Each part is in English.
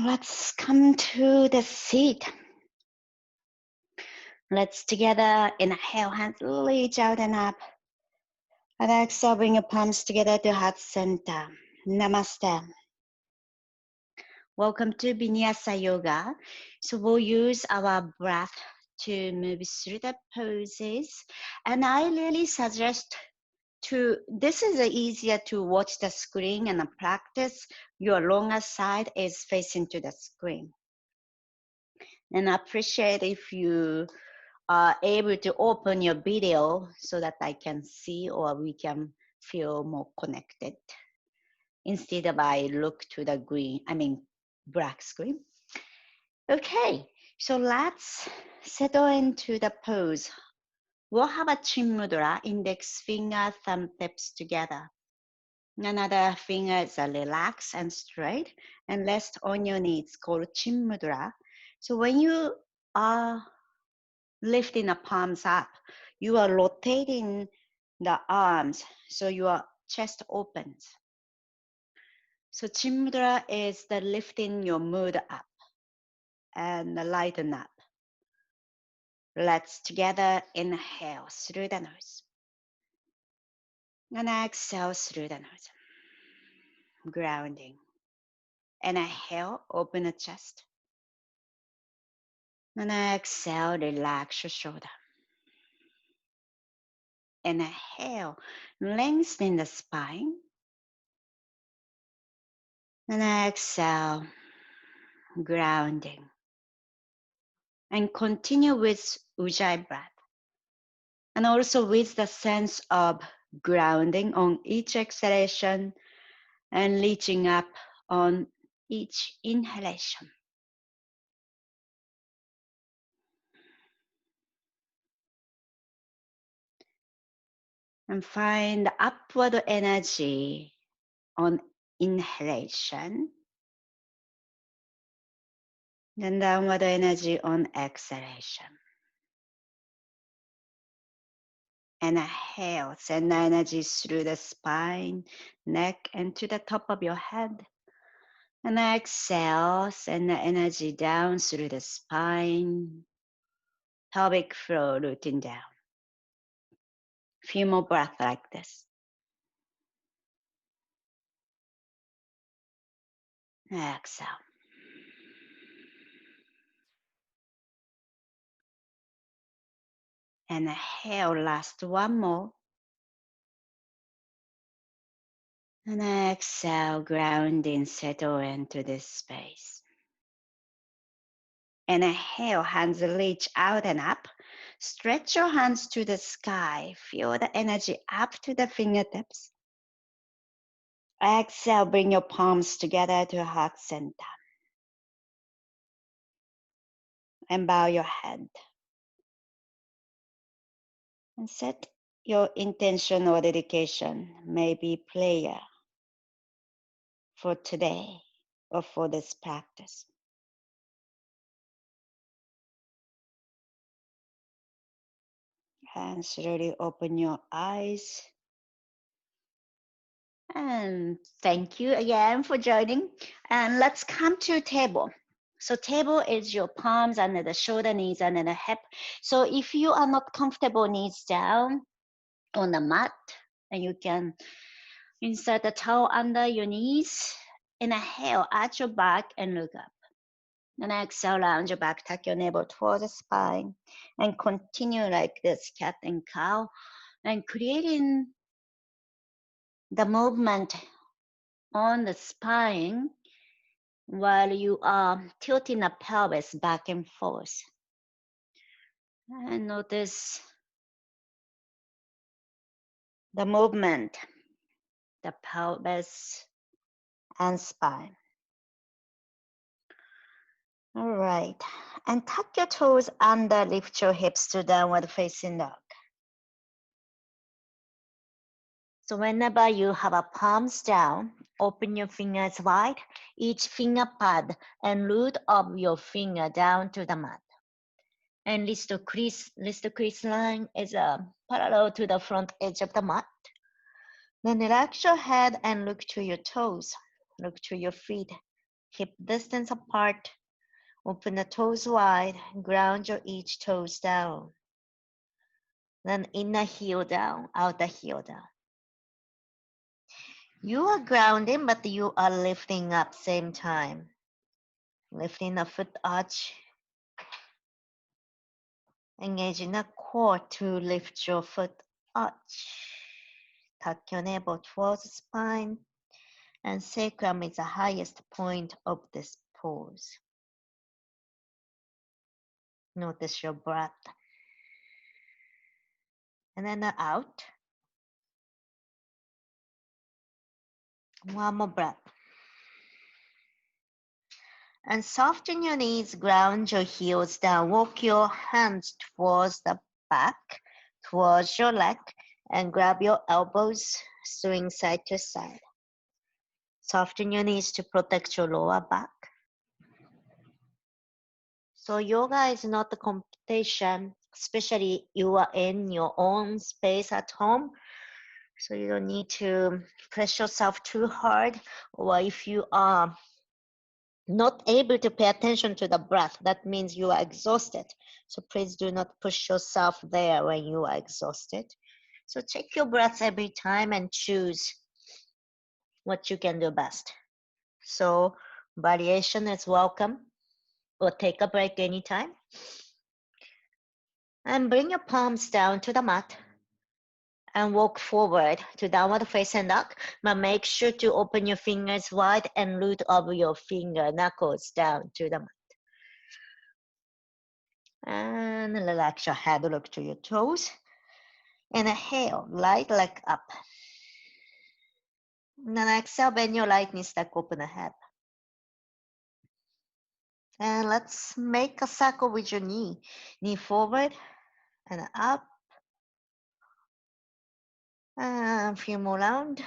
Let's come to the seat. Let's together inhale, hands reach out and up. And exhale, bring your palms together to heart center. Namaste. Welcome to Vinyasa Yoga. So we'll use our breath to move through the poses. And I really suggest this is easier to watch the screen and practice. Your longer side is facing to the screen. And I appreciate if you are able to open your video so that I can see or we can feel more connected instead of I look to the black screen. Okay, so let's settle into the pose. We'll have a chin mudra, index finger, thumb tips together. Another finger is relaxed and straight and rest on your knees, called chin mudra. So when you are lifting the palms up, you are rotating the arms so your chest opens. So chin mudra is the lifting your mood up and lighten up. Let's together inhale through the nose and exhale through the nose. Grounding. Inhale, open the chest. And exhale, relax your shoulder. Inhale, lengthen the spine. And exhale, grounding. And continue with Ujjayi breath. And also with the sense of grounding on each exhalation and reaching up on each inhalation. And find upward energy on inhalation, then downward energy on exhalation. Inhale, send energy through the spine, neck, and to the top of your head. And exhale, send the energy down through the spine, pelvic floor rooting down. Few more breaths like this. Exhale. Inhale, last one more. And exhale, grounding, settle into this space. Inhale, hands reach out and up. Stretch your hands to the sky. Feel the energy up to the fingertips. Exhale, bring your palms together to heart center. And bow your head. And set your intention or dedication, maybe prayer for today or for this practice. And slowly open your eyes. And thank you again for joining. And let's come to table. So table is your palms under the shoulder, knees under the hip. So if you are not comfortable, knees down on the mat, and you can insert the towel under your knees. Inhale, arch your back and look up. And exhale, round your back, tuck your navel towards the spine, and continue like this, cat and cow, and creating the movement on the spine while you are tilting the pelvis back and forth. And notice the movement, the pelvis and spine. All right, and tuck your toes under, lift your hips to downward facing dog. So whenever you have a palms down, open your fingers wide, each finger pad and root of your finger down to the mat. And lift the crease line is parallel to the front edge of the mat. Then relax your head and look to your toes, look to your feet. Keep distance apart. Open the toes wide. Ground your each toes down. Then inner heel down, outer heel down. You are grounding, but you are lifting up same time. Lifting the foot arch. Engaging the core to lift your foot arch. Tuck your navel towards the spine. And sacrum is the highest point of this pose. Notice your breath. And then out. One more breath. And soften your knees, ground your heels down. Walk your hands towards the back, towards your leg, and grab your elbows, swing side to side. Soften your knees to protect your lower back. So yoga is not a competition, especially you are in your own space at home. So you don't need to press yourself too hard, or if you are not able to pay attention to the breath, that means you are exhausted. So please do not push yourself there when you are exhausted. So check your breaths every time and choose what you can do best. So variation is welcome, or take a break anytime. And bring your palms down to the mat and walk forward to downward facing dog, but make sure to open your fingers wide and root of your finger knuckles down to the mat. And relax your head, look to your toes. Inhale, light leg up. And then exhale, bend your right knee, stack open the head. And let's make a circle with your knee. Knee forward and up. And a few more round.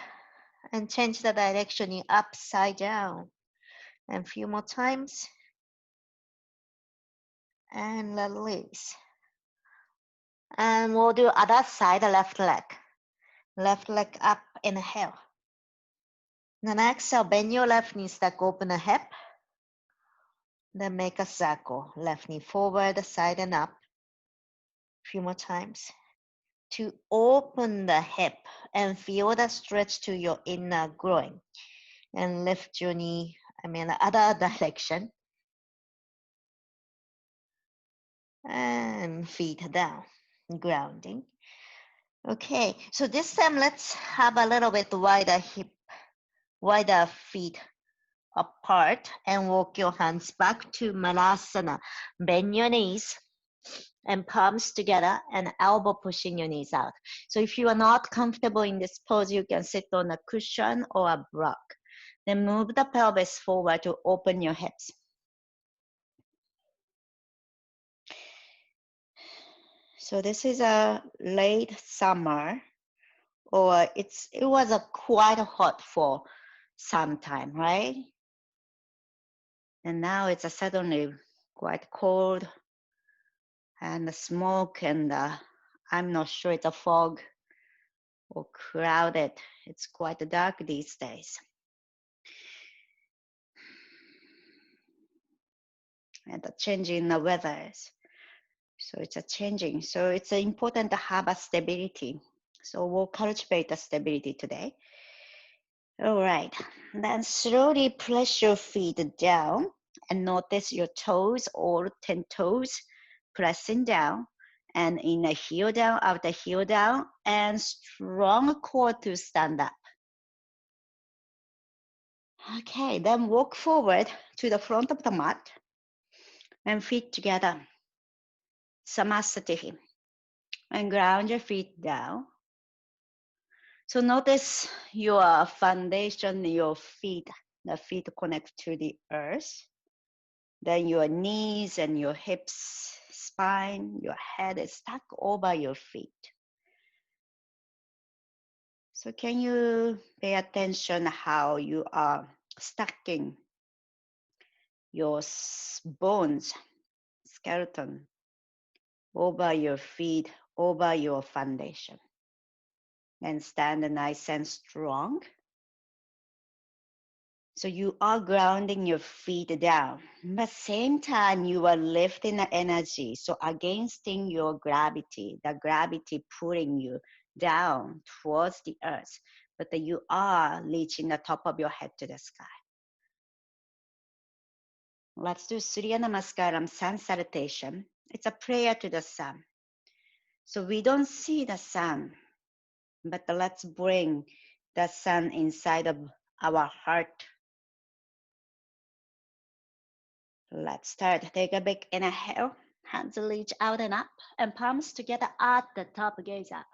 And change the direction, knee upside down. And a few more times. And release. And we'll do other side, left leg. Left leg up, inhale. Then exhale, bend your left knee, stack open the hip. Then make a circle. Left knee forward, side and up. A few more times. To open the hip and feel the stretch to your inner groin. And lift your knee, the other direction. And feet down, grounding. Okay, so this time let's have a little bit wider feet apart and walk your hands back to Malasana. Bend your knees and palms together and elbow pushing your knees out. So if you are not comfortable in this pose, you can sit on a cushion or a block. Then move the pelvis forward to open your hips. So this is a late summer, or it was a quite hot for some time, right? And now it's suddenly quite cold and the smoke, and I'm not sure it's a fog or crowded. It's quite dark these days. And the change in the weathers. So it's a changing. So it's important to have a stability. So we'll cultivate the stability today. All right. Then slowly press your feet down and notice your toes, all 10 toes, pressing down. And inner heel down, outer heel down, and strong core to stand up. Okay, then walk forward to the front of the mat and feet together. Samasthiti. And ground your feet down. So notice your foundation, your feet, the feet connect to the earth. Then your knees and your hips, spine, your head is stuck over your feet. So can you pay attention how you are stacking your bones, skeleton, over your feet, over your foundation. And stand nice and strong. So you are grounding your feet down, but same time you are lifting the energy. So against your gravity, the gravity pulling you down towards the earth, but that you are reaching the top of your head to the sky. Let's do Surya Namaskaram, sun salutation. It's a prayer to the sun. So we don't see the sun, but let's bring the sun inside of our heart. Let's start. Take a big inhale. Hands reach out and up, and palms together at the top. Gaze up.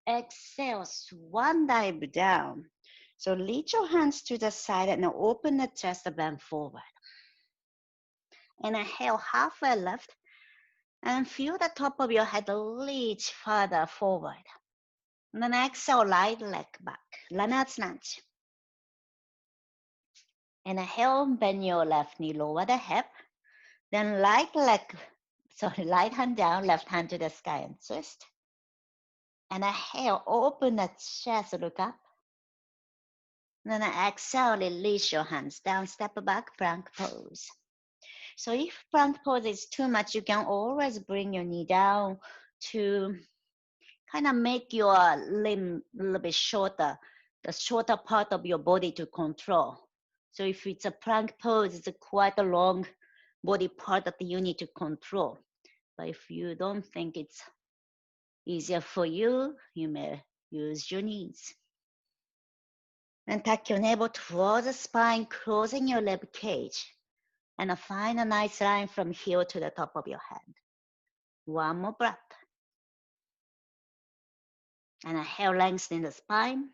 Exhale. Swan dive down. So reach your hands to the side and open the chest, bend forward. Inhale, halfway lift, and feel the top of your head reach further forward. And then exhale, right leg back. Lana's lunge. Inhale, bend your left knee, lower the hip. Then right hand down, left hand to the sky and twist. And inhale, open the chest, look up. Then exhale, release your hands down, step back, plank pose. So if plank pose is too much, you can always bring your knee down to kind of make your limb a little bit shorter, the shorter part of your body to control. So if it's a plank pose, it's quite a long body part that you need to control. But if you don't think it's easier for you, you may use your knees. And tuck your navel towards the spine, closing your rib cage. And find a nice line from here to the top of your head. One more breath. And inhale, lengthen the spine.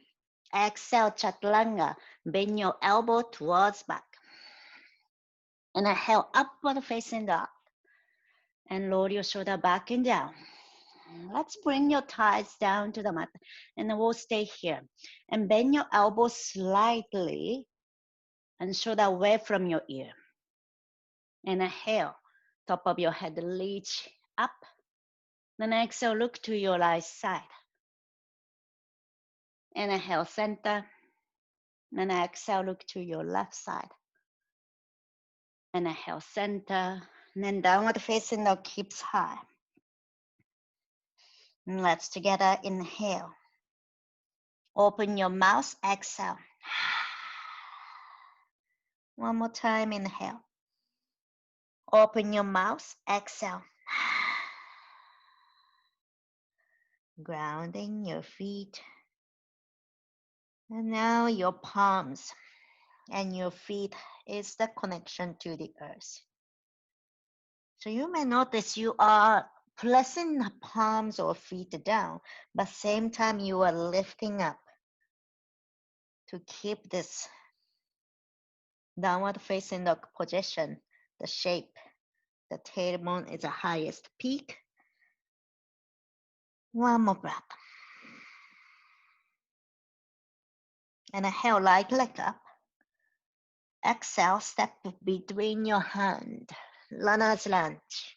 Exhale, chaturanga. Bend your elbow towards back. And inhale, upward facing dog. And lower your shoulder back and down. Let's bring your thighs down to the mat. And we'll stay here. And bend your elbow slightly and shoulder away from your ear. And inhale, top of your head reach up. Then exhale, look to your right side. Inhale, center. Then exhale, look to your left side. Inhale, center. And then downward facing dog keeps high. And let's together inhale. Open your mouth, exhale. One more time, inhale. Open your mouth, exhale. Grounding your feet. And now your palms and your feet is the connection to the earth. So you may notice you are pressing the palms or feet down, but same time you are lifting up to keep this downward facing dog position, the shape. The tailbone is the highest peak. One more breath. And inhale, right leg up. Exhale, step between your hand. Runner's lunge.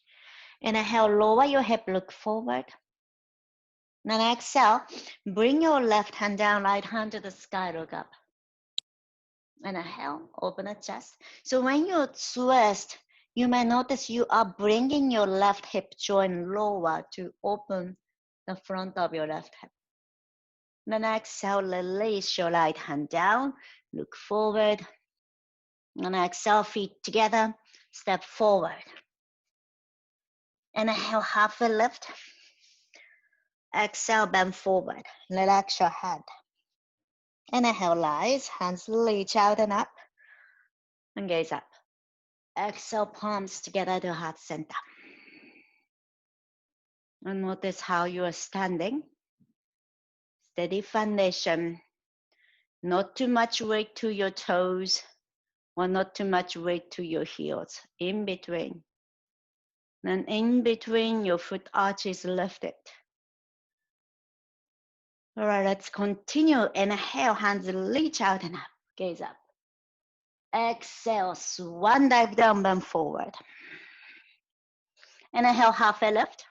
Inhale, lower your hip, look forward. Then exhale, bring your left hand down, right hand to the sky, look up. Inhale, open the chest. So when you twist, you may notice you are bringing your left hip joint lower to open the front of your left hip. Then exhale, release your right hand down, look forward. And exhale, feet together, step forward. Inhale, halfway lift. Exhale, bend forward. Relax your head. Inhale, rise, hands reach out and up. And gaze up. Exhale, palms together to heart center. And notice how you are standing. Steady foundation. Not too much weight to your toes, or not too much weight to your heels. In between. And in between, your foot arches lifted. All right, let's continue. Inhale, hands reach out and up. Gaze up. Exhale, swan dive down, bend forward. Inhale, halfway lift.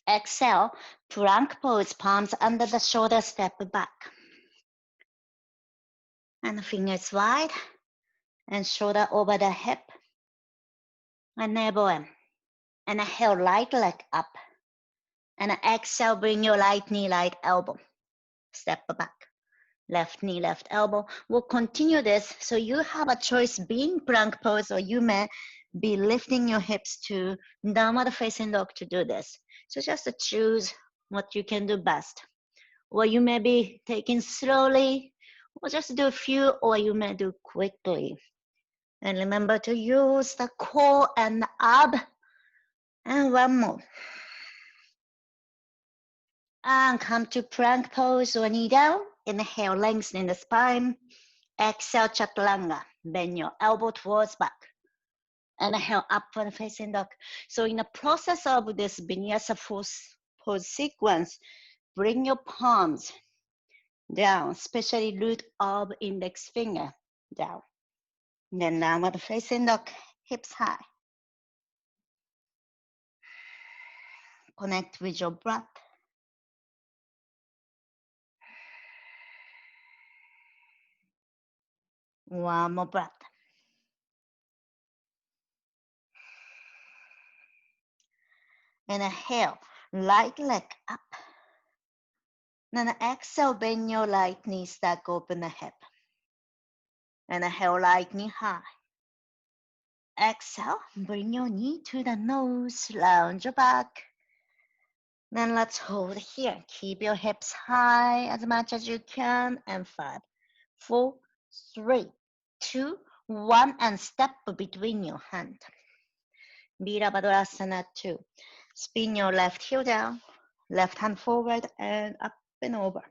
Exhale, plank pose, palms under the shoulder, step back. And fingers wide. And shoulder over the hip. And elbow in. And inhale, right leg up. And exhale, bring your right knee, right elbow. Step back. Left knee, left elbow. We'll continue this. So you have a choice being plank pose, or you may be lifting your hips to downward facing dog to do this. So just choose what you can do best. Or you may be taking slowly, or just do a few, or you may do quickly. And remember to use the core and the ab. And one more. And come to plank pose or knee down. Inhale, lengthen the spine. Exhale, chaturanga. Bend your elbow towards back. Inhale, upward facing dog. So in the process of this Vinyasa pose sequence, bring your palms down, especially root of index finger down. Then downward facing dog, hips high. Connect with your breath. One more breath. Inhale, right leg up. Then exhale, bend your right knee, stack open the hip. Inhale, right knee high. Exhale, bring your knee to the nose, lounge your back. Then let's hold here. Keep your hips high as much as you can. And 5, 4, 3, 2, 1. And step between your hands. Virabhadrasana 2. Spin your left heel down, left hand forward and up and over.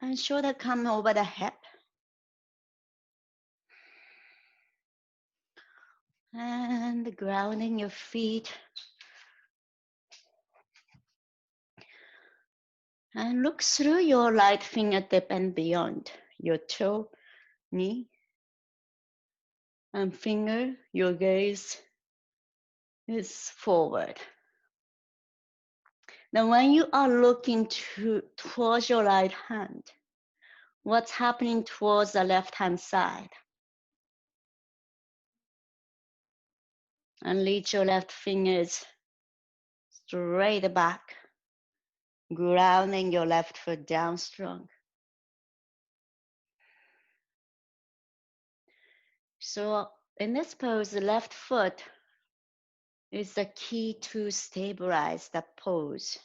And shoulder come over the hip. And grounding your feet. And look through your right fingertip and beyond your toe, knee, and finger. Your gaze is forward. Now when you are looking towards your right hand, what's happening towards the left hand side? And reach your left fingers straight back, grounding your left foot down strong. So in this pose, the left foot is the key to stabilize the pose.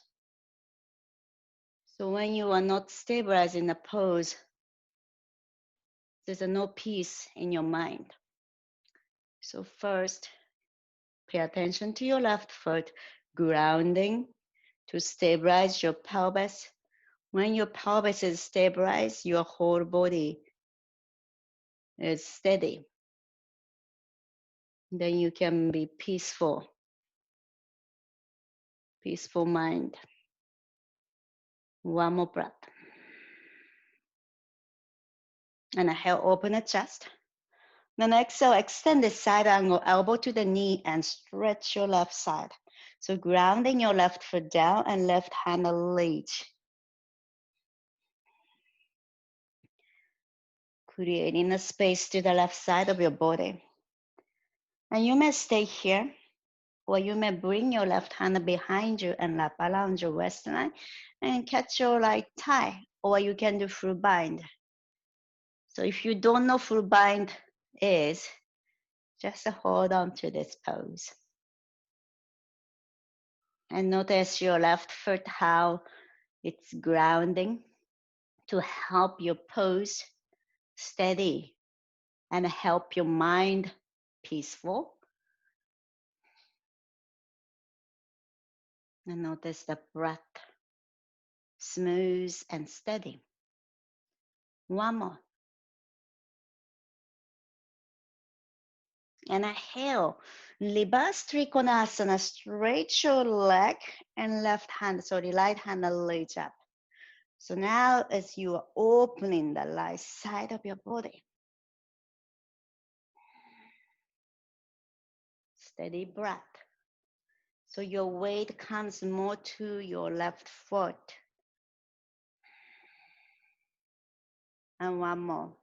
So when you are not stabilizing the pose, there's no peace in your mind. So first, pay attention to your left foot, grounding to stabilize your pelvis. When your pelvis is stabilized, your whole body is steady. Then you can be peaceful mind. One more breath. And inhale, open the chest. Then exhale, extend the side angle, elbow to the knee and stretch your left side. So grounding your left foot down and left hand reach. Creating a space to the left side of your body. And you may stay here, or you may bring your left hand behind you and wrap around your waistline and catch your right thigh, or you can do full bind. So if you don't know full bind is, just hold on to this pose. And notice your left foot, how it's grounding to help your pose steady and help your mind peaceful. And notice the breath, smooth and steady. One more. And inhale, reverse trikonasana, straight your leg and left hand, sorry, right hand reach up. So now as you are opening the right side of your body, steady breath. So your weight comes more to your left foot. And one more.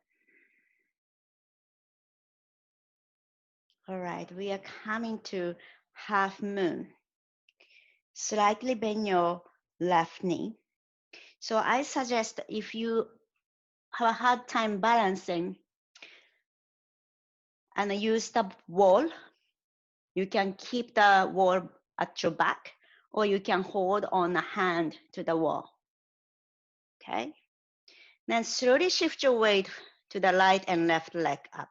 All right, we are coming to half moon. Slightly bend your left knee. So I suggest if you have a hard time balancing and use the wall, you can keep the wall at your back, or you can hold on a hand to the wall. Okay? Then slowly shift your weight to the right and left leg up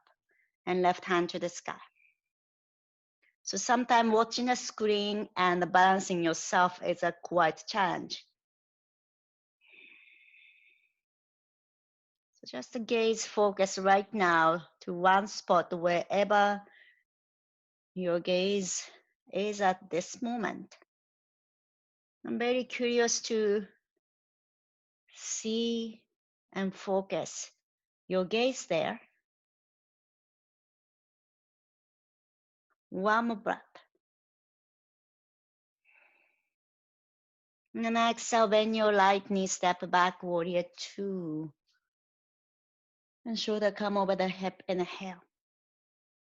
and left hand to the sky. So sometimes watching a screen and balancing yourself is a quite challenge. So just gaze focus right now to one spot wherever your gaze is at this moment. I'm very curious to see and focus your gaze there. One more breath. And then exhale, bend your right knee, step back, warrior two. And shoulder come over the hip, inhale.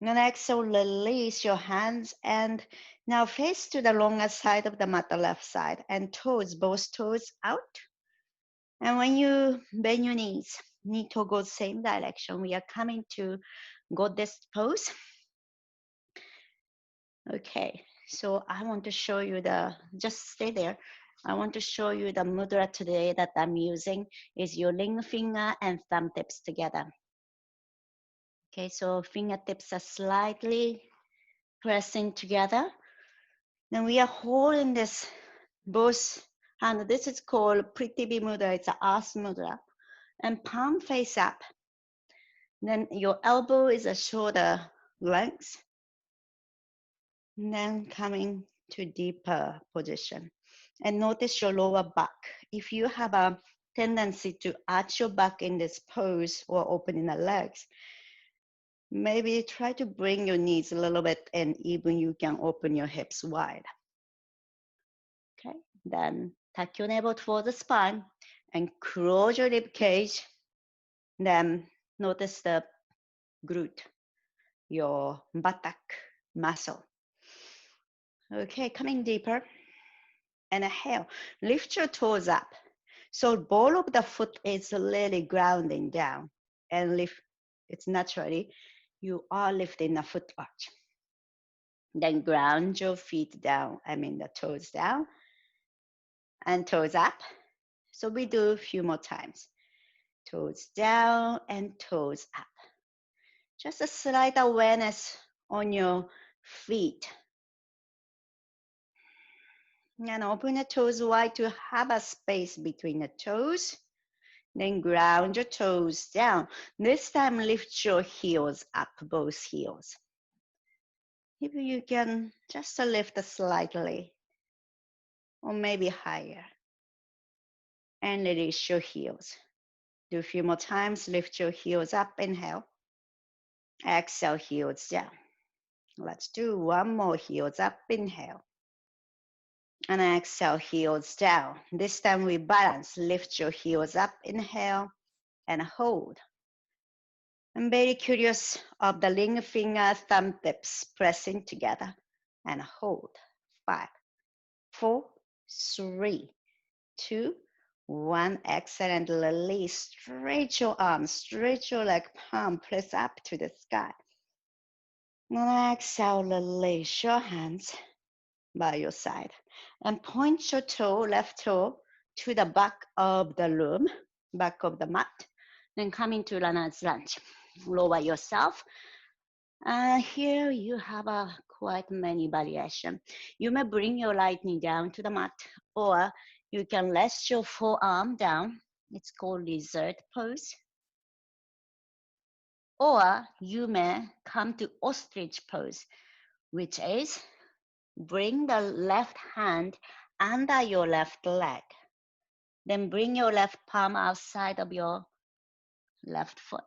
And then exhale, release your hands and now face to the longer side of the mat, the left side, and toes, both toes out. And when you bend your knees, knee toe goes same direction. We are coming to goddess pose. Okay, so I want to show you just stay there. I want to show you the mudra today that I'm using is your ring finger and thumb tips together. Okay, so fingertips are slightly pressing together. Then we are holding this both hand. This is called Prithivi mudra. It's a earth mudra. And palm face up. Then your elbow is a shoulder length. And then coming to deeper position. And notice your lower back. If you have a tendency to arch your back in this pose or opening the legs, maybe try to bring your knees a little bit and even you can open your hips wide. Okay, then tuck your navel towards the spine and close your rib cage. Then notice the glute, your buttock muscle. Okay, coming deeper. And inhale, lift your toes up. So ball of the foot is really grounding down and lift. It's naturally, you are lifting the foot arch. Then ground your feet down, the toes down and toes up. So we do a few more times. Toes down and toes up. Just a slight awareness on your feet. And open the toes wide to have a space between the toes. Then ground your toes down. This time lift your heels up, both heels. If you can just lift slightly or maybe higher. And release your heels. Do a few more times. Lift your heels up, inhale. Exhale, heels down. Let's do one more, heels up, inhale. And exhale, heels down. This time we balance. Lift your heels up, inhale, and hold. I'm very curious of the ring finger, thumb tips pressing together and hold. 5, 4, 3, 2, 1. Excellent. Release. Stretch your arms, stretch your leg palm, press up to the sky. And exhale, release your hands by your side and point your toe, left toe, to the back of the room, back of the mat. Then come into runner's lunge. Lower yourself. Here you have quite many variation. You may bring your right knee down to the mat, or you can rest your forearm down. It's called lizard pose. Or you may come to ostrich pose, which is bring the left hand under your left leg. Then bring your left palm outside of your left foot.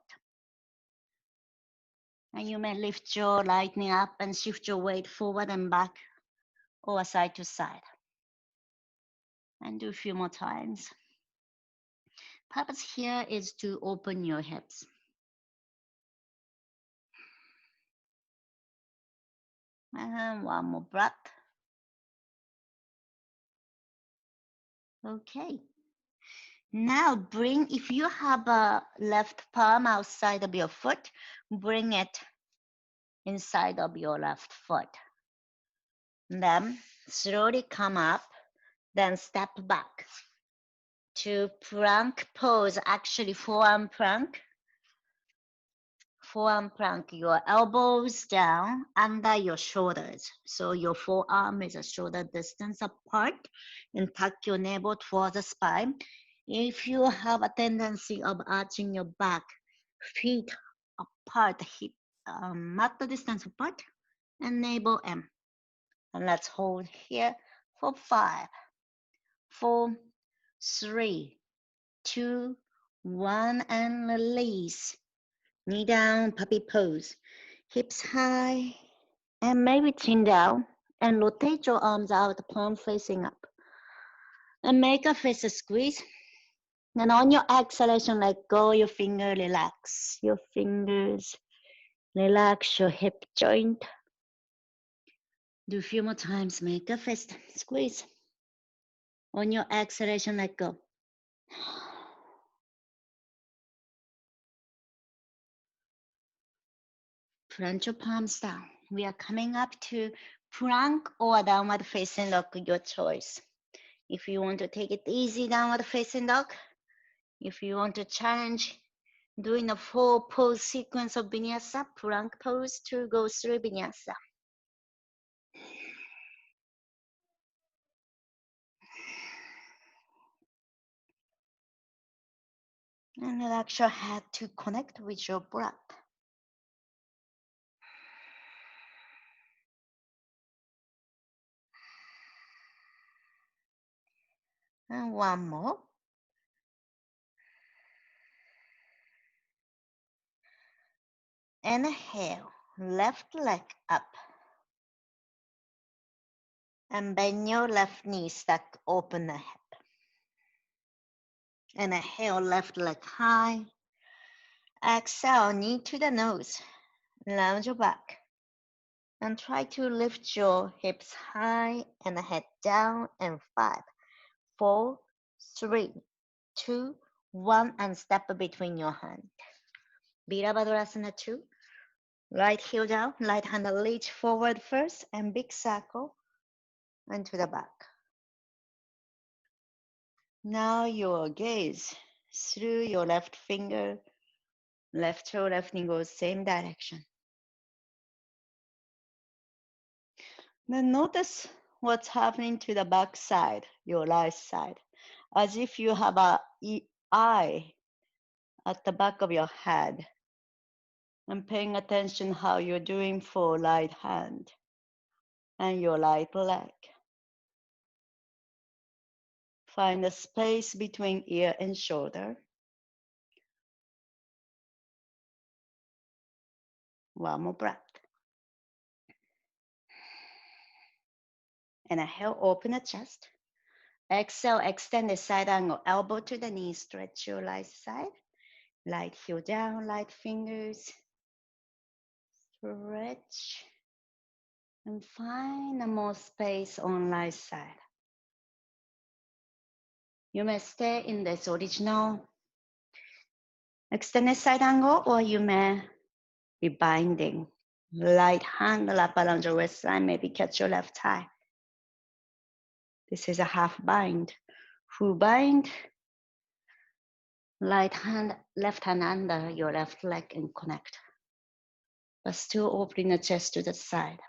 And you may lift your right knee up and shift your weight forward and back or side to side. And do a few more times. Purpose here is to open your hips. And one more breath. Okay. Now bring, if you have a left palm outside of your foot, bring it inside of your left foot. Then slowly come up, then step back to plank pose, actually forearm plank. Forearm plank, your elbows down under your shoulders. So your forearm is a shoulder distance apart, and tuck your navel towards the spine. If you have a tendency of arching your back, feet apart, hip mat distance apart, and navel M. And let's hold here for 5, 4, 3, 2, 1, and release. Knee down, puppy pose. Hips high, and maybe chin down, and rotate your arms out, palm facing up. And make a fist squeeze. And on your exhalation, let go your finger, relax your fingers. Relax your hip joint. Do a few more times, make a fist squeeze. On your exhalation, let go. Plant your palms down. We are coming up to plank or downward facing dog, your choice. If you want to take it easy, downward facing dog. If you want to challenge doing a full pose sequence of Vinyasa, plank pose to go through Vinyasa. And relax your head to connect with your breath. And one more. Inhale, left leg up. And bend your left knee, stack open the hip. Inhale, left leg high. Exhale, knee to the nose. Lounge your back. And try to lift your hips high and head down. And 5, 4, 3, 2, 1, and step between your hands. Virabhadrasana 2. Right heel down, right hand reach forward first, and big circle and to the back. Now your gaze through your left finger, left toe, left knee goes same direction. Then notice what's happening to the back side, your right side, as if you have a eye at the back of your head, and paying attention how you're doing for right hand and your right leg. Find a space between ear and shoulder. One more breath. Inhale, open the chest. Exhale, extend the side angle, elbow to the knee, stretch your right side. Right heel down, right fingers. Stretch. And find more space on right side. You may stay in this original extended side angle, or you may be binding. Right hand, lap around your wrist line, maybe catch your left thigh. This is a half bind. Full bind. Right hand, left hand under your left leg and connect. But still opening the chest to the side.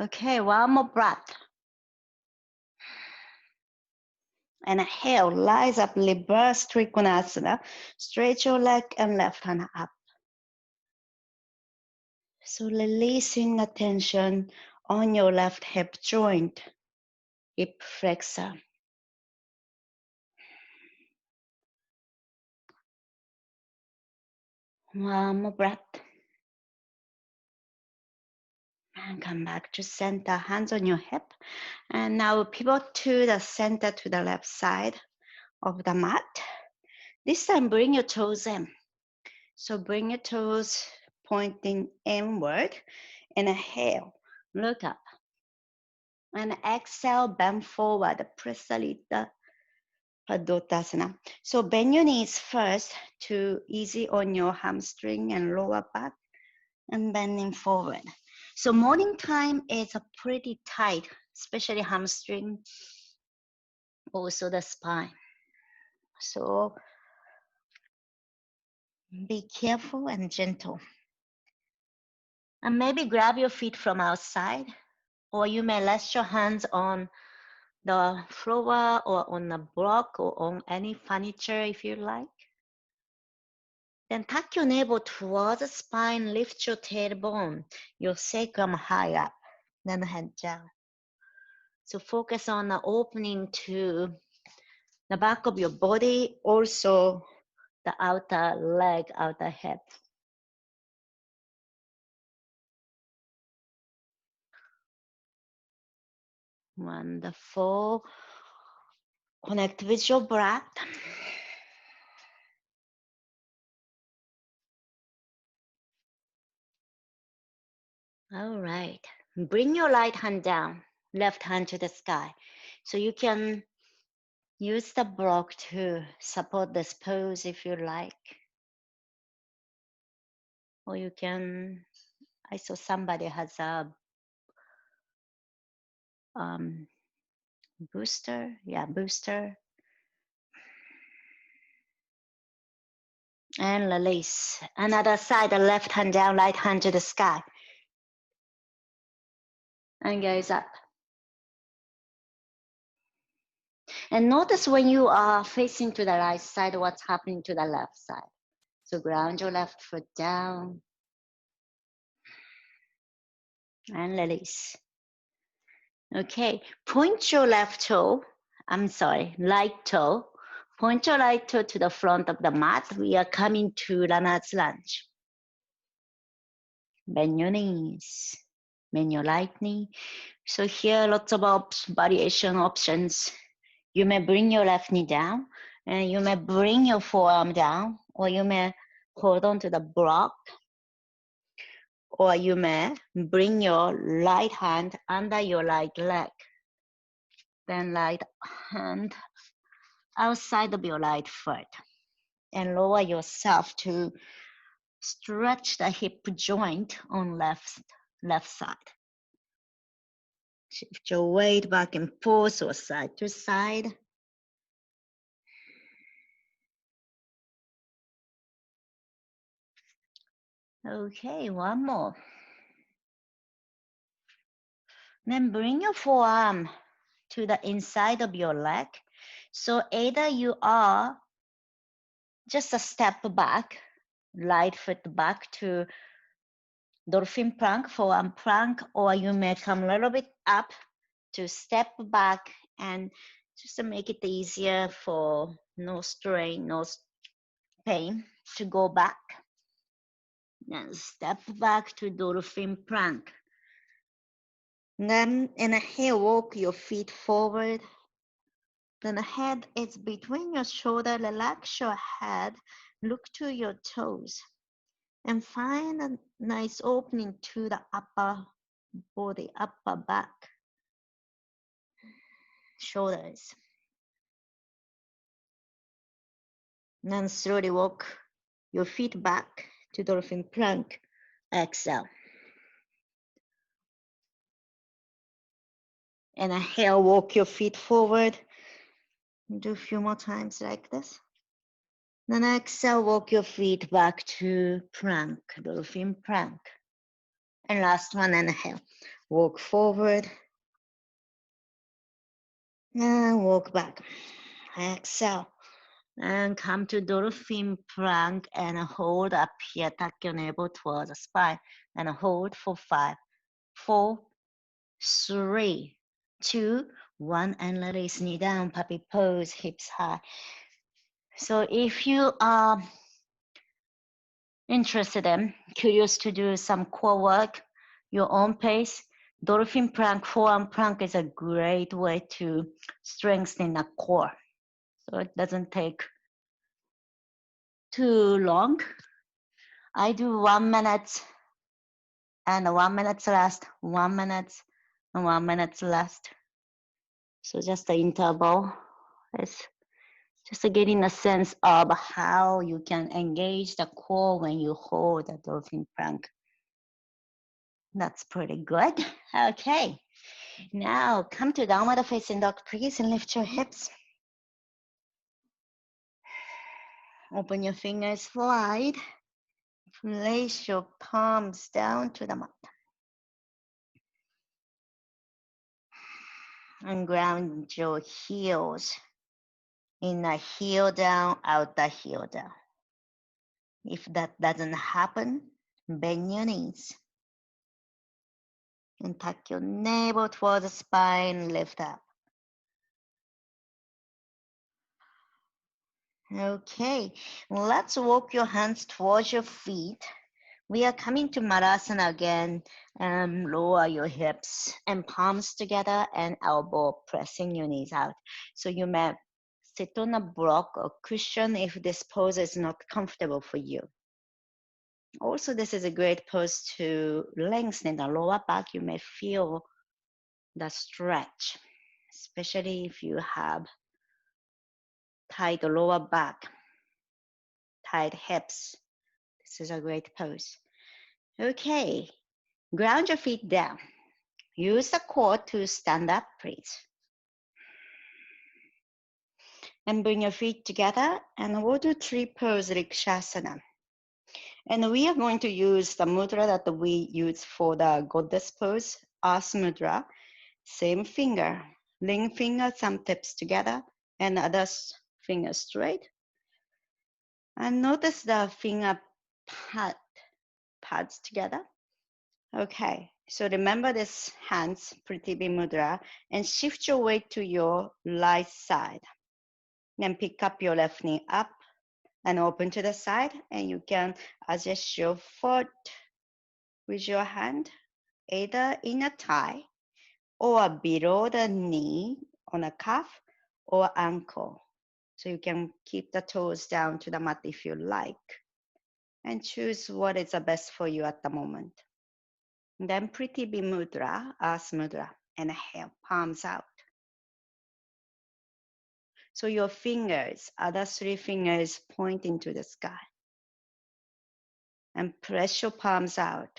Okay, one more breath. Inhale, rise up, reverse Trikonasana. Stretch your leg and left hand up. So releasing the tension on your left hip joint, hip flexor. One more breath. And come back to center, hands on your hip. And now pivot to the center, to the left side of the mat. This time, bring your toes in. So bring your toes pointing inward. Inhale, look up. And exhale, bend forward, press a little. Padottasana. So bend your knees first to easy on your hamstring and lower back and bending forward. So morning time is a pretty tight, especially hamstring, also the spine. So be careful and gentle. And maybe grab your feet from outside, or you may rest your hands on the floor or on a block or on any furniture if you like. Then tuck your navel towards the spine, lift your tailbone, your sacrum high up, then head down. So focus on the opening to the back of your body, also the outer leg, outer hip. Wonderful. Connect with your breath. All right. Bring your right hand down, left hand to the sky. So you can use the block to support this pose if you like. Or you can, I saw somebody has a booster. Yeah, booster. And release. Another side, the left hand down, right hand to the sky. And gaze up. And notice when you are facing to the right side, what's happening to the left side. So ground your left foot down. And release. Okay, point your right toe. Point your right toe to the front of the mat. We are coming to runner's lunge. Bend your knees. Bend your right knee. So here, lots of variation options. You may bring your left knee down, and you may bring your forearm down, or you may hold on to the block, or you may bring your right hand under your right leg. Then right hand outside of your right foot, and lower yourself to stretch the hip joint on left side. Shift your weight back and forth or side to side. Okay, one more. Then bring your forearm to the inside of your leg. So either you are just a step back, right foot back to dolphin plank, forearm plank, or you may come a little bit up to step back, and just to make it easier for no strain, no pain, to go back. Then step back to dolphin plank. Then inhale, walk your feet forward. Then the head is between your shoulder. Relax your head. Look to your toes. And find a nice opening to the upper body, upper back, shoulders. Then slowly walk your feet back to dolphin plank. Exhale. Inhale, walk your feet forward. Do a few more times like this. Then exhale, walk your feet back to plank, dolphin plank. And last one, inhale. Walk forward. And walk back. Exhale. And come to dolphin plank and hold up here. Tuck your navel towards the spine. And hold for 5, 4, 3, 2, 1. And release. Knee down, puppy pose, hips high. So if you are interested in, curious to do some core work, your own pace. Dolphin plank, forearm plank is a great way to strengthen the core. So it doesn't take too long. I do 1 minute and 1 minute last, 1 minute and 1 minute last. So just the interval is just getting a sense of how you can engage the core when you hold the dolphin plank. That's pretty good. Okay, now come to downward facing dog, please, and lift your hips. Open your fingers wide. Place your palms down to the mat. And ground your heels. Inner heel down, outer heel down. If that doesn't happen, bend your knees. And tuck your navel towards the spine, lift up. Okay, let's walk your hands towards your feet. We are coming to Marasana again. Lower your hips and palms together and elbow pressing your knees out. So you may sit on a block or cushion if this pose is not comfortable for you. Also, this is a great pose to lengthen the lower back. You may feel the stretch, especially if you have tight lower back, tight hips. This is a great pose. Okay, ground your feet down. Use the core to stand up, please. And bring your feet together and we'll do tree pose Rikshasana. And we are going to use the mudra that we use for the goddess pose, Earth mudra. Same finger, ring finger, thumb tips together and other finger straight. And notice the finger pads together. Okay, so remember this hands, Prithivi mudra, and shift your weight to your right side. Then pick up your left knee up and open to the side, and you can adjust your foot with your hand, either in a thigh or below the knee on a calf or ankle. So you can keep the toes down to the mat if you like, and choose what is the best for you at the moment. Then Prithivi mudra, Earth mudra, and inhale, palms out. So your fingers, other three fingers pointing to the sky. And press your palms out.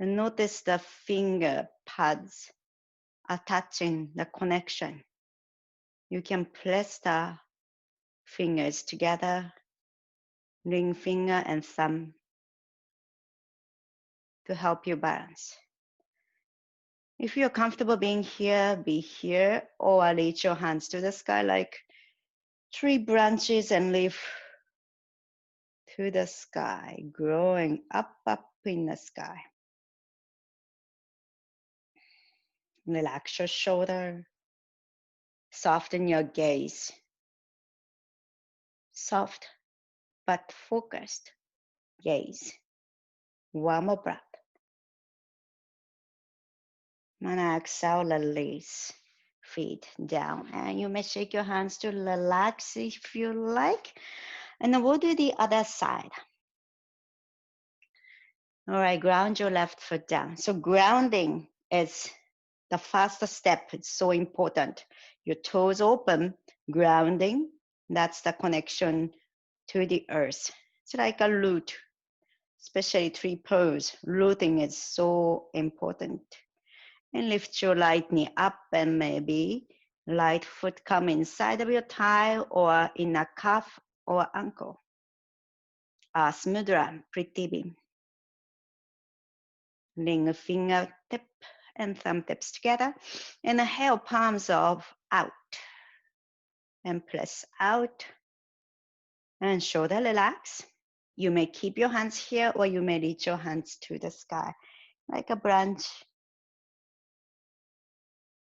And notice the finger pads attaching the connection. You can press the fingers together, ring finger and thumb, to help you balance. If you're comfortable being here, be here, or reach your hands to the sky like tree branches and leaf to the sky, growing up in the sky. Relax your shoulder, soften your gaze. Soft but focused gaze. One more breath. And exhale, release. Feet down. And you may shake your hands to relax if you like. And then we'll do the other side. All right, ground your left foot down. So grounding is the first step. It's so important. Your toes open, grounding. That's the connection to the earth. It's like a root, especially tree pose. Rooting is so important. And lift your right knee up and maybe right foot come inside of your thigh or in a calf or ankle. Earth mudra, Prithivi. Ring a fingertip and thumb tips together. And inhale, palms out. And press out. And shoulder relax. You may keep your hands here or you may reach your hands to the sky like a branch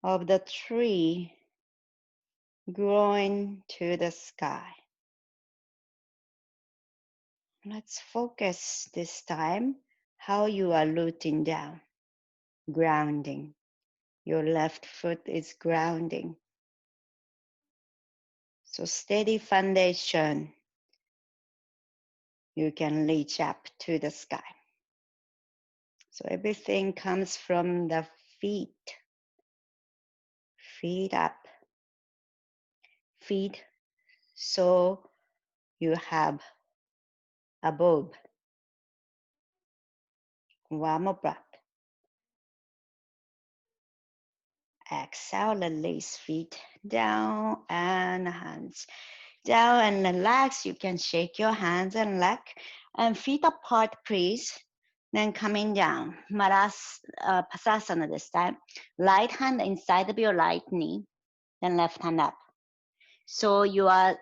of the tree growing to the sky. Let's focus this time how you are rooting down, grounding. Your left foot is grounding. So steady foundation. You can reach up to the sky. So everything comes from the feet. Feet up. Feet. So you have above. One more breath. Exhale, release feet down and hands down and relax. You can shake your hands and leg and feet apart, please. Then coming down, Pasasana this time. Right hand inside of your right knee, then left hand up. So you are,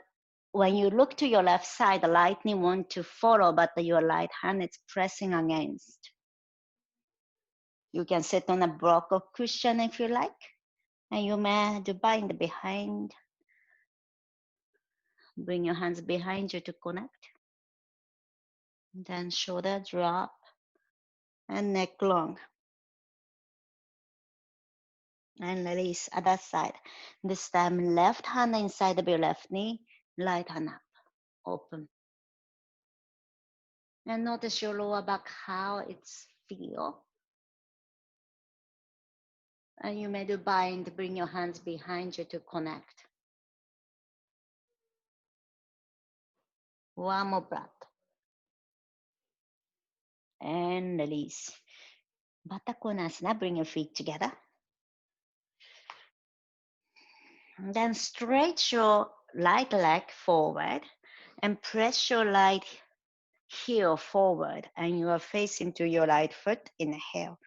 when you look to your left side, the right knee want to follow, but your right hand is pressing against. You can sit on a block of cushion if you like, and you may do bind behind. Bring your hands behind you to connect. Then shoulder drop and neck long. And release other side. This time left hand inside of your left knee, right hand up, open. And notice your lower back, how it's feel. And you may do bind, bring your hands behind you to connect. One more breath. And release. Baddha Konasana, bring your feet together. And then stretch your right leg forward and press your right heel forward, and you are facing to your right foot. Inhale.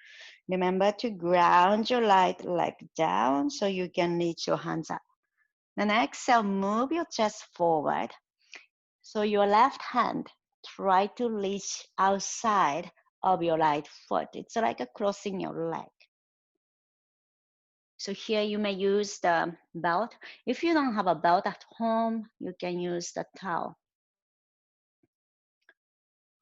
Remember to ground your right leg down so you can reach your hands up. Then exhale, move your chest forward. So your left hand, try to reach outside of your right foot. It's like a crossing your leg. So here you may use the belt. If you don't have a belt at home, you can use the towel.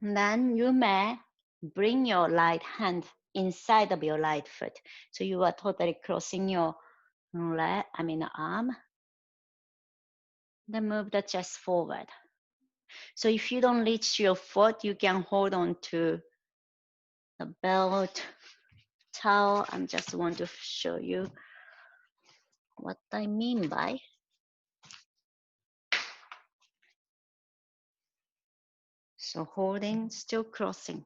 And then you may bring your right hand inside of your right foot. So you are totally crossing your arm. Then move the chest forward. So if you don't reach your foot, you can hold on to the belt, towel. I just want to show you what I mean by. So holding, still crossing.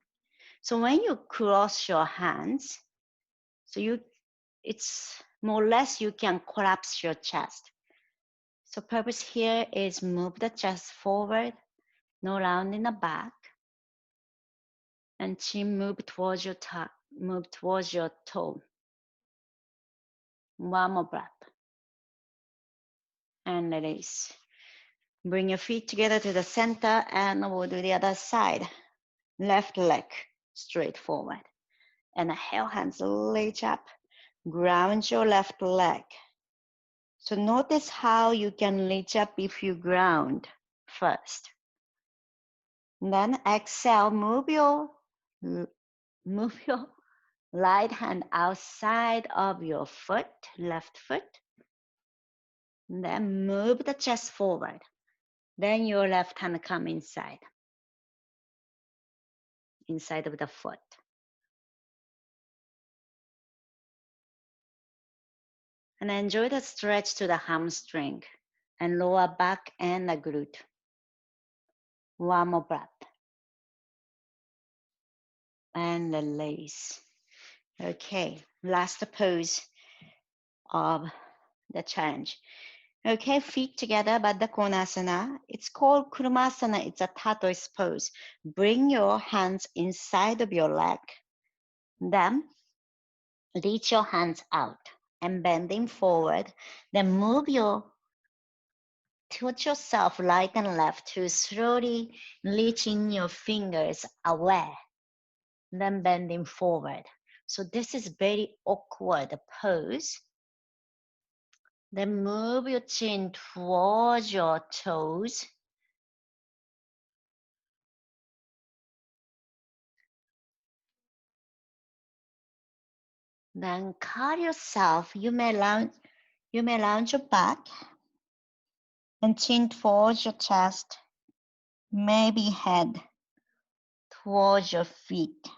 So when you cross your hands, so it's more or less you can collapse your chest. So purpose here is move the chest forward, no round in the back, and chin move towards your toe. One more breath. And release. Bring your feet together to the center, and we'll do the other side. Left leg straight forward. And inhale, hands reach up. Ground your left leg. So notice how you can reach up if you ground first. Then exhale, move your right hand outside of your foot, left foot. Then move the chest forward. Then your left hand come inside of the foot. And enjoy the stretch to the hamstring and lower back and the glute. One more breath. And release. Okay, last pose of the challenge. Okay, feet together, Baddha Konasana. It's called Kurumasana. It's a tortoise pose. Bring your hands inside of your leg. Then reach your hands out and bending forward. Then tilt yourself right and left to slowly reaching your fingers away. Then bending forward. So this is very awkward pose. Then move your chin towards your toes. Then curl yourself. You may lounge your back and chin towards your chest, maybe head towards your feet.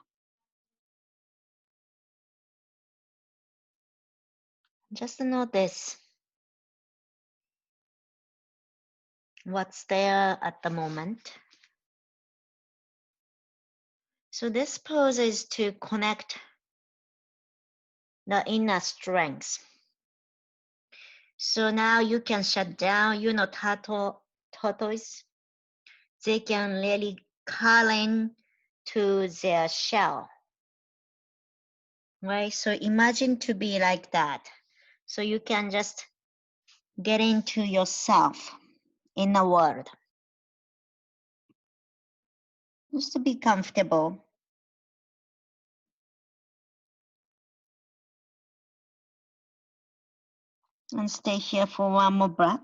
Just notice what's there at the moment. So this pose is to connect the inner strength. So now you can shut down, tortoise. They can really curl in to their shell, right? So imagine to be like that. So you can just get into yourself in the world. Just to be comfortable. And stay here for one more breath.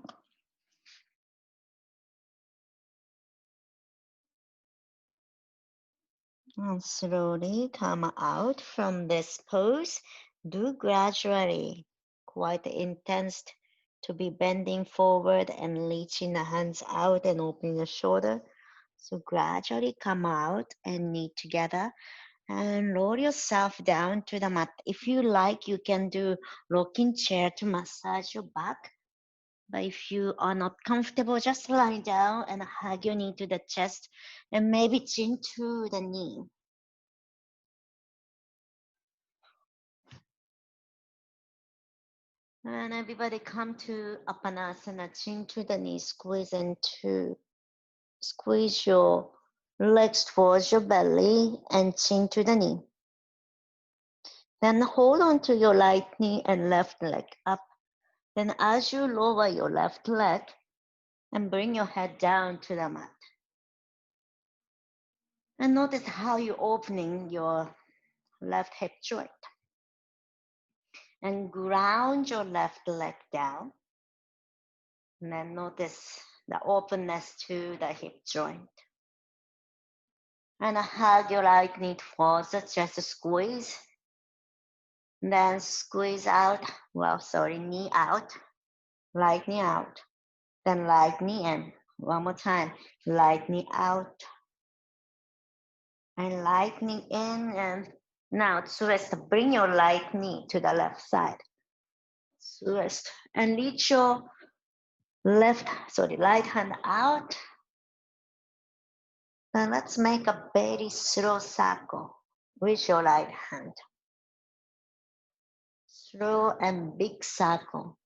And slowly come out from this pose. Do gradually, quite intense to be bending forward and reaching the hands out and opening the shoulder. So gradually come out and knee together and roll yourself down to the mat. If you like, you can do rocking chair to massage your back. But if you are not comfortable, just lie down and hug your knee to the chest and maybe chin to the knee. And everybody come to Apanasana, chin to the knee, squeeze your legs towards your belly and chin to the knee. Then hold on to your right knee and left leg up. Then as you lower your left leg and bring your head down to the mat. And notice how you're opening your left hip joint. And ground your left leg down. And then notice the openness to the hip joint. And hug your right knee towards the chest, squeeze. Then squeeze out, knee out, right knee out. Then right knee in. One more time, right knee out. And right knee in, and now twist, bring your right knee to the left side. Twist, and reach your right hand out. Then let's make a very slow circle with your right hand. Slow and big circle.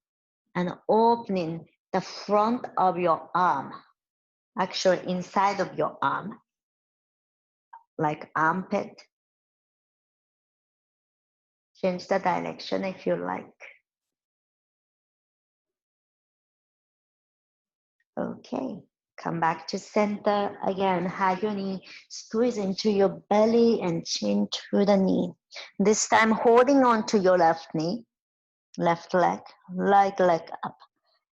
And opening the front of your arm, actually inside of your arm, like armpit. Change the direction if you like. Okay, come back to center. Again, hug your knee, squeeze into your belly and chin to the knee. This time holding on to your left knee, left leg, right leg up.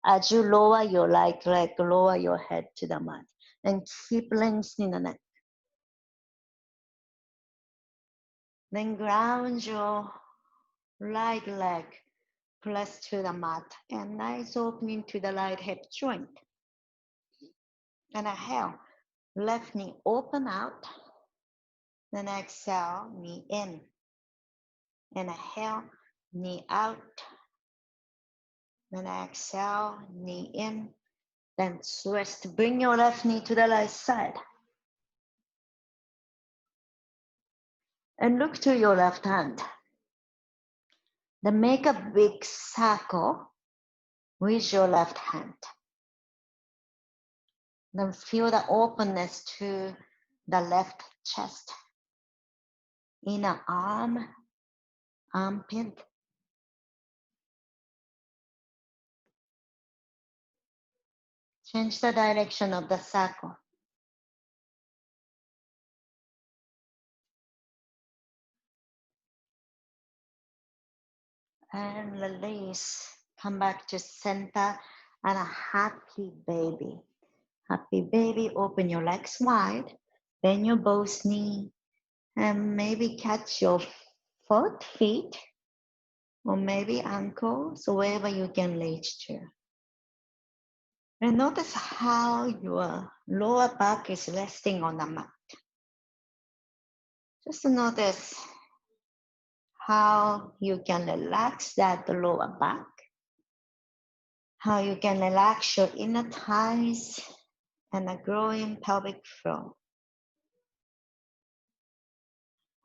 As you lower your right leg, lower your head to the mat and keep lengthening the neck. Then ground your right leg, press to the mat and nice opening to the right hip joint. And inhale, left knee open out. Then exhale, knee in. Inhale, knee out. Then exhale, knee in. Then twist, bring your left knee to the right side. And look to your left hand. Then make a big circle with your left hand. Then feel the openness to the left chest, inner arm, armpit. Change the direction of the circle. And release. Come back to center and a happy baby. Happy baby, open your legs wide, bend your both knee, and maybe catch your feet or maybe ankles, wherever you can reach to. And notice how your lower back is resting on the mat. Just notice how you can relax that lower back, how you can relax your inner thighs and a growing pelvic floor.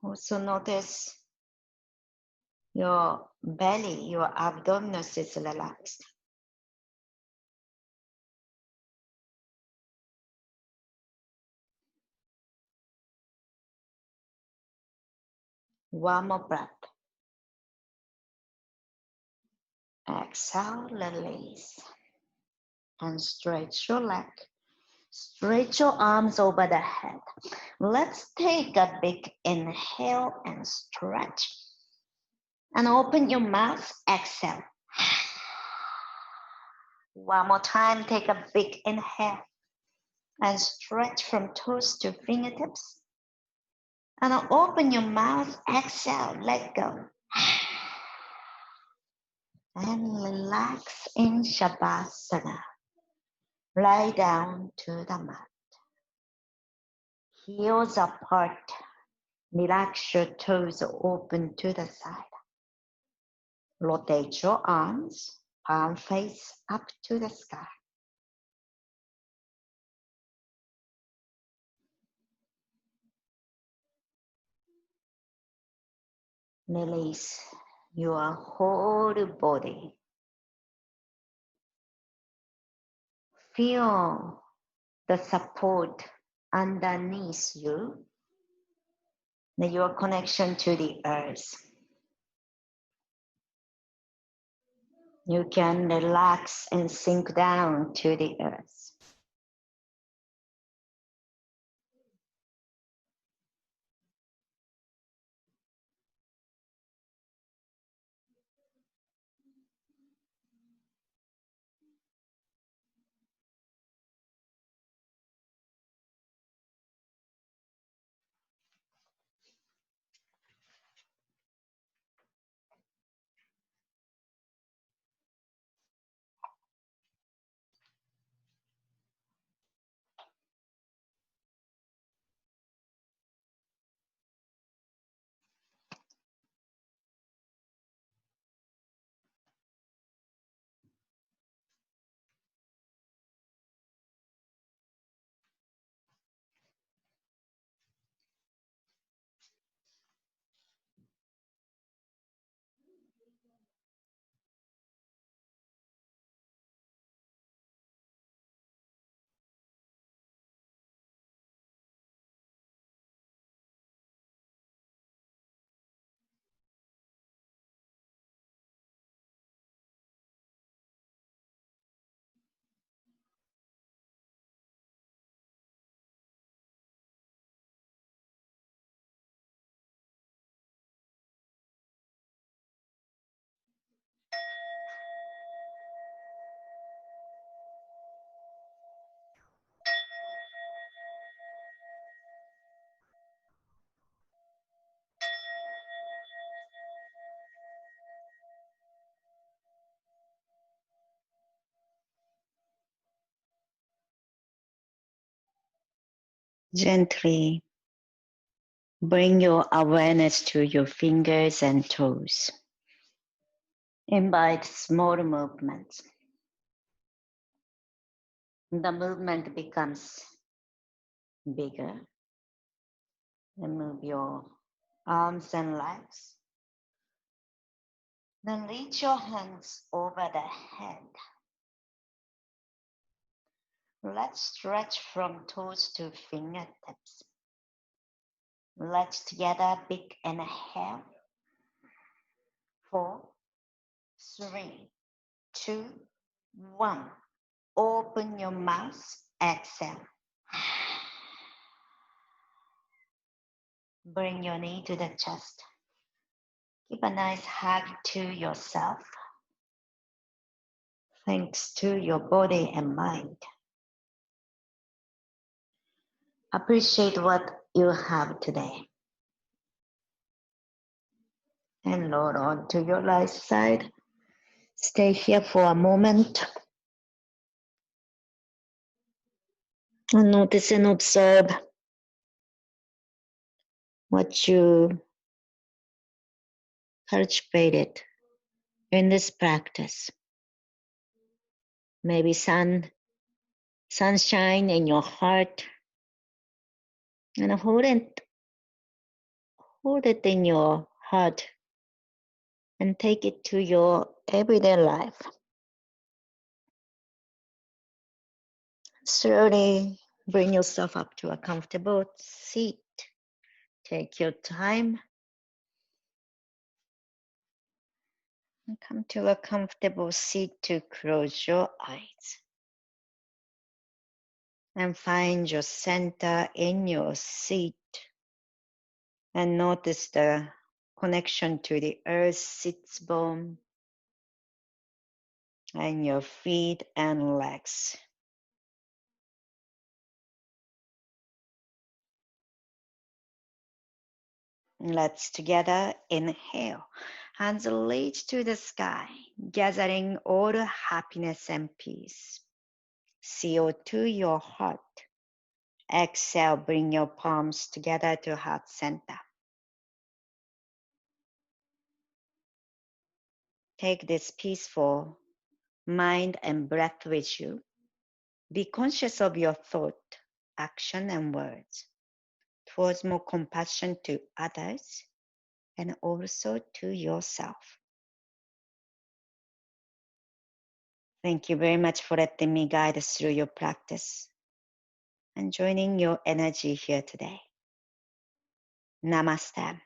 Also notice your belly, your abdominus is relaxed. One more breath. Exhale, release. And stretch your leg. Stretch your arms over the head. Let's take a big inhale and stretch. And open your mouth, exhale. One more time, take a big inhale. And stretch from toes to fingertips. And open your mouth, exhale, let go. And relax in Shavasana. Lie down to the mat. Heels apart. Relax your toes open to the side. Rotate your arms, palm face up to the sky. Release your whole body. Feel the support underneath you, your connection to the earth. You can relax and sink down to the earth. Gently bring your awareness to your fingers and toes. Invite small movements. The movement becomes bigger. And move your arms and legs. Then reach your hands over the head. Let's stretch from toes to fingertips. Let's together big inhale. 4, 3, 2, 1. Open your mouth, exhale. Bring your knee to the chest. Give a nice hug to yourself. Thanks to your body and mind. Appreciate what you have today. and roll on to your right side. Stay here for a moment and notice and observe what you cultivated in this practice. Maybe sunshine in your heart, and hold it in your heart and take it to your everyday life. Slowly bring yourself up to a comfortable seat. Take your time and come to a comfortable seat to close your eyes. And find your center in your seat. And notice the connection to the earth sits bone and your feet and legs. Let's together inhale. Hands reach to the sky, gathering all the happiness and peace. CO2 your heart. Exhale, bring your palms together to heart center. Take this peaceful mind and breath with you. Be conscious of your thought, action, and words towards more compassion to others and also to yourself. Thank you very much for letting me guide us through your practice and joining your energy here today. Namaste.